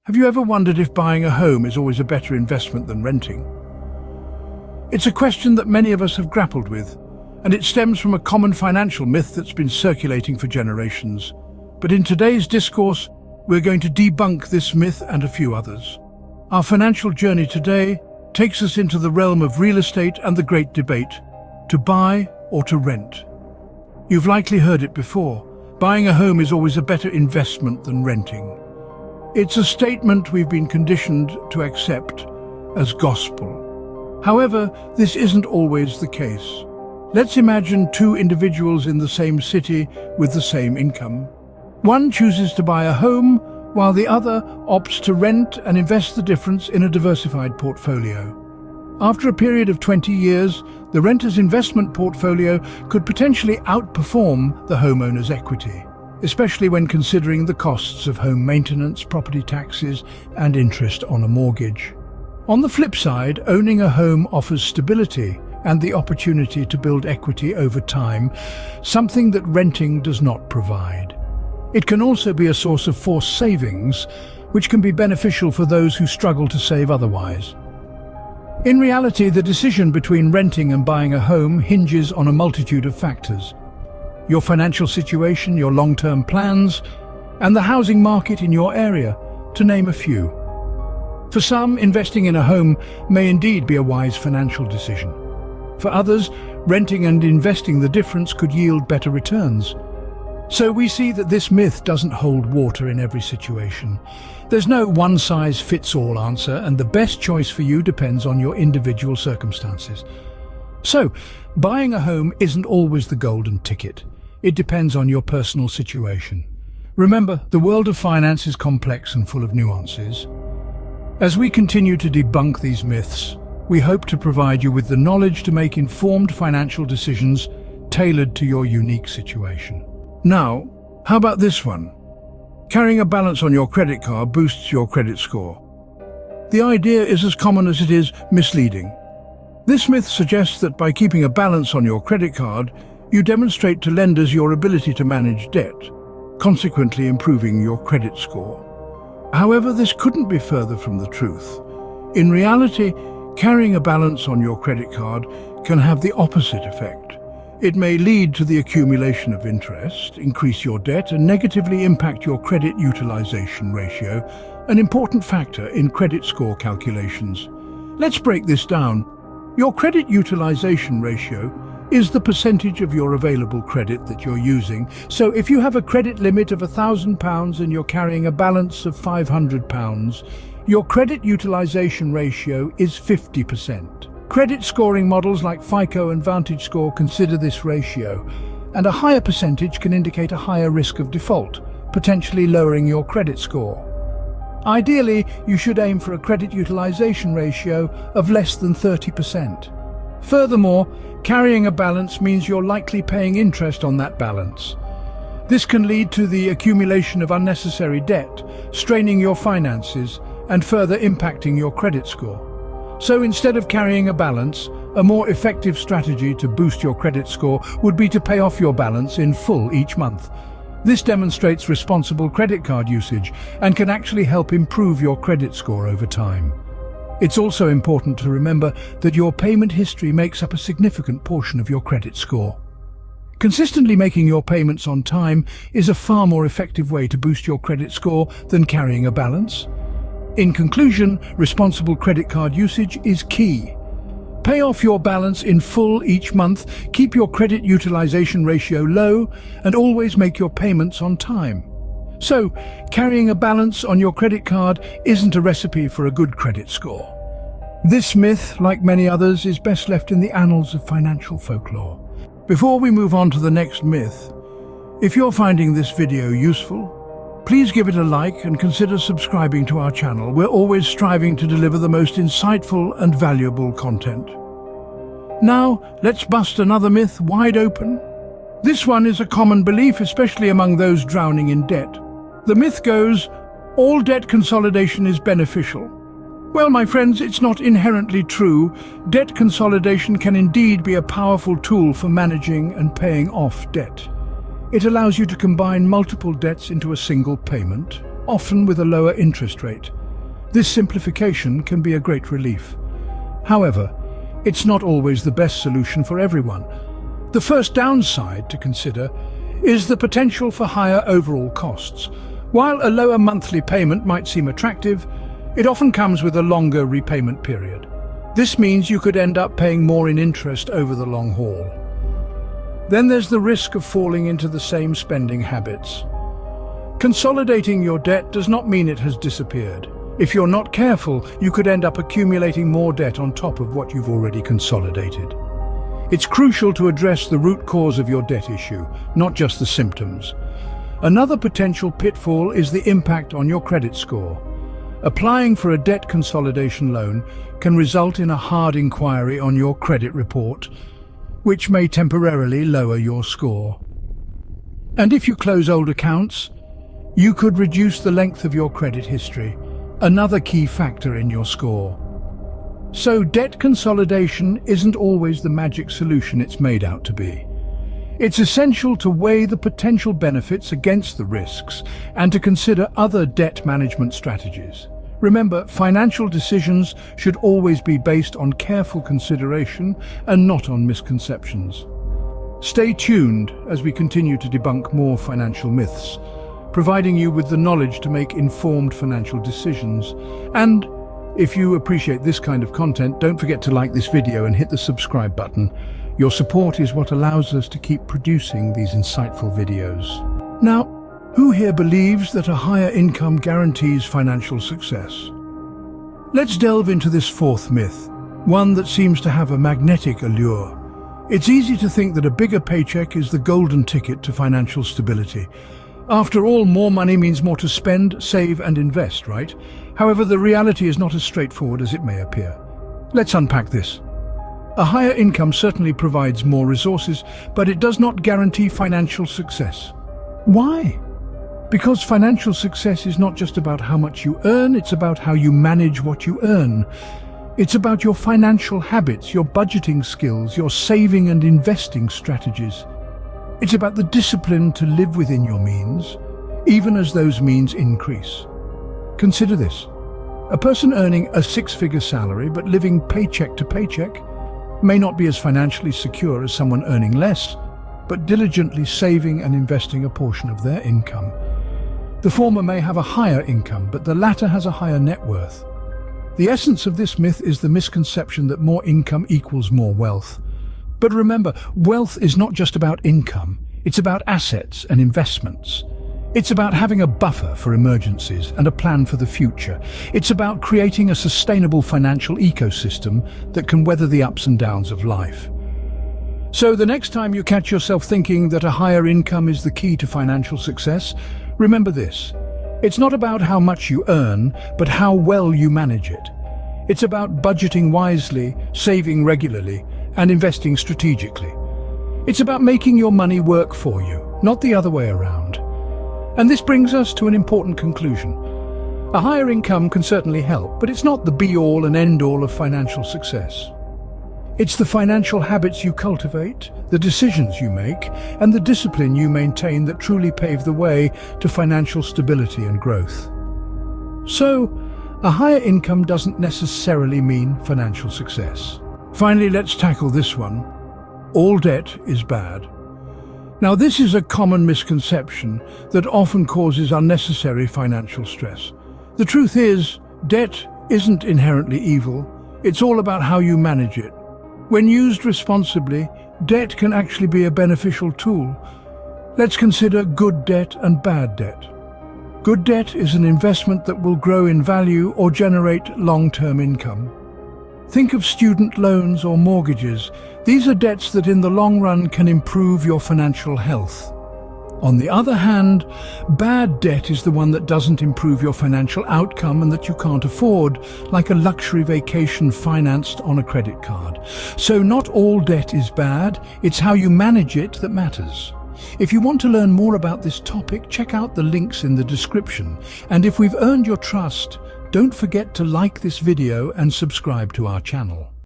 Have you ever wondered if buying a home is always a better investment than renting? It's a question that many of us have grappled with, and it stems from a common financial myth that's been circulating for generations. But in today's discourse, we're going to debunk this myth and a few others. Our financial journey today takes us into the realm of real estate and the great debate, to buy or to rent. You've likely heard it before. Buying a home is always a better investment than renting. It's a statement we've been conditioned to accept as gospel. However, this isn't always the case. Let's imagine two individuals in the same city with the same income. One chooses to buy a home, while the other opts to rent and invest the difference in a diversified portfolio. After a period of 20 years, the renter's investment portfolio could potentially outperform the homeowner's equity, especially when considering the costs of home maintenance, property taxes, and interest on a mortgage. On the flip side, owning a home offers stability and the opportunity to build equity over time, something that renting does not provide. It can also be a source of forced savings, which can be beneficial for those who struggle to save otherwise. In reality, the decision between renting and buying a home hinges on a multitude of factors. Your financial situation, your long-term plans, and the housing market in your area, to name a few. For some, investing in a home may indeed be a wise financial decision. For others, renting and investing the difference could yield better returns. So we see that this myth doesn't hold water in every situation. There's no one-size-fits-all answer, and the best choice for you depends on your individual circumstances. So, buying a home isn't always the golden ticket. It depends on your personal situation. Remember, the world of finance is complex and full of nuances. As we continue to debunk these myths, we hope to provide you with the knowledge to make informed financial decisions tailored to your unique situation. Now, how about this one? Carrying a balance on your credit card boosts your credit score. The idea is as common as it is misleading. This myth suggests that by keeping a balance on your credit card, you demonstrate to lenders your ability to manage debt, consequently improving your credit score. However, this couldn't be further from the truth. In reality, carrying a balance on your credit card can have the opposite effect. It may lead to the accumulation of interest, increase your debt, and negatively impact your credit utilization ratio, an important factor in credit score calculations. Let's break this down. Your credit utilization ratio is the percentage of your available credit that you're using. So if you have a credit limit of £1,000 and you're carrying a balance of £500, your credit utilization ratio is 50%. Credit scoring models like FICO and VantageScore consider this ratio, and a higher percentage can indicate a higher risk of default, potentially lowering your credit score. Ideally, you should aim for a credit utilization ratio of less than 30%. Furthermore, carrying a balance means you're likely paying interest on that balance. This can lead to the accumulation of unnecessary debt, straining your finances and further impacting your credit score. So instead of carrying a balance, a more effective strategy to boost your credit score would be to pay off your balance in full each month. This demonstrates responsible credit card usage and can actually help improve your credit score over time. It's also important to remember that your payment history makes up a significant portion of your credit score. Consistently making your payments on time is a far more effective way to boost your credit score than carrying a balance. In conclusion, responsible credit card usage is key. Pay off your balance in full each month, keep your credit utilization ratio low, and always make your payments on time. So, carrying a balance on your credit card isn't a recipe for a good credit score. This myth, like many others, is best left in the annals of financial folklore. Before we move on to the next myth, if you're finding this video useful, please give it a like and consider subscribing to our channel. We're always striving to deliver the most insightful and valuable content. Now, let's bust another myth wide open. This one is a common belief, especially among those drowning in debt. The myth goes, all debt consolidation is beneficial. Well, my friends, it's not inherently true. Debt consolidation can indeed be a powerful tool for managing and paying off debt. It allows you to combine multiple debts into a single payment, often with a lower interest rate. This simplification can be a great relief. However, it's not always the best solution for everyone. The first downside to consider is the potential for higher overall costs. While a lower monthly payment might seem attractive, it often comes with a longer repayment period. This means you could end up paying more in interest over the long haul. Then there's the risk of falling into the same spending habits. Consolidating your debt does not mean it has disappeared. If you're not careful, you could end up accumulating more debt on top of what you've already consolidated. It's crucial to address the root cause of your debt issue, not just the symptoms. Another potential pitfall is the impact on your credit score. Applying for a debt consolidation loan can result in a hard inquiry on your credit report, which may temporarily lower your score. And if you close old accounts, you could reduce the length of your credit history, another key factor in your score. So debt consolidation isn't always the magic solution it's made out to be. It's essential to weigh the potential benefits against the risks and to consider other debt management strategies. Remember, financial decisions should always be based on careful consideration and not on misconceptions. Stay tuned as we continue to debunk more financial myths, providing you with the knowledge to make informed financial decisions. And if you appreciate this kind of content, don't forget to like this video and hit the subscribe button. Your support is what allows us to keep producing these insightful videos. Now, who here believes that a higher income guarantees financial success? Let's delve into this fourth myth, one that seems to have a magnetic allure. It's easy to think that a bigger paycheck is the golden ticket to financial stability. After all, more money means more to spend, save, and invest, right? However, the reality is not as straightforward as it may appear. Let's unpack this. A higher income certainly provides more resources, but it does not guarantee financial success. Why? Because financial success is not just about how much you earn, it's about how you manage what you earn. It's about your financial habits, your budgeting skills, your saving and investing strategies. It's about the discipline to live within your means, even as those means increase. Consider this. A person earning a six-figure salary but living paycheck to paycheck may not be as financially secure as someone earning less, but diligently saving and investing a portion of their income. The former may have a higher income, but the latter has a higher net worth. The essence of this myth is the misconception that more income equals more wealth. But remember, wealth is not just about income, it's about assets and investments. It's about having a buffer for emergencies and a plan for the future. It's about creating a sustainable financial ecosystem that can weather the ups and downs of life. So the next time you catch yourself thinking that a higher income is the key to financial success, remember this. It's not about how much you earn, but how well you manage it. It's about budgeting wisely, saving regularly, and investing strategically. It's about making your money work for you, not the other way around. And this brings us to an important conclusion. A higher income can certainly help, but it's not the be-all and end-all of financial success. It's the financial habits you cultivate, the decisions you make, and the discipline you maintain that truly pave the way to financial stability and growth. So, a higher income doesn't necessarily mean financial success. Finally, let's tackle this one. All debt is bad. Now, this is a common misconception that often causes unnecessary financial stress. The truth is, debt isn't inherently evil. It's all about how you manage it. When used responsibly, debt can actually be a beneficial tool. Let's consider good debt and bad debt. Good debt is an investment that will grow in value or generate long-term income. Think of student loans or mortgages. These are debts that in the long run can improve your financial health. On the other hand, bad debt is the one that doesn't improve your financial outcome and that you can't afford, like a luxury vacation financed on a credit card. So not all debt is bad, it's how you manage it that matters. If you want to learn more about this topic, check out the links in the description. And if we've earned your trust, don't forget to like this video and subscribe to our channel.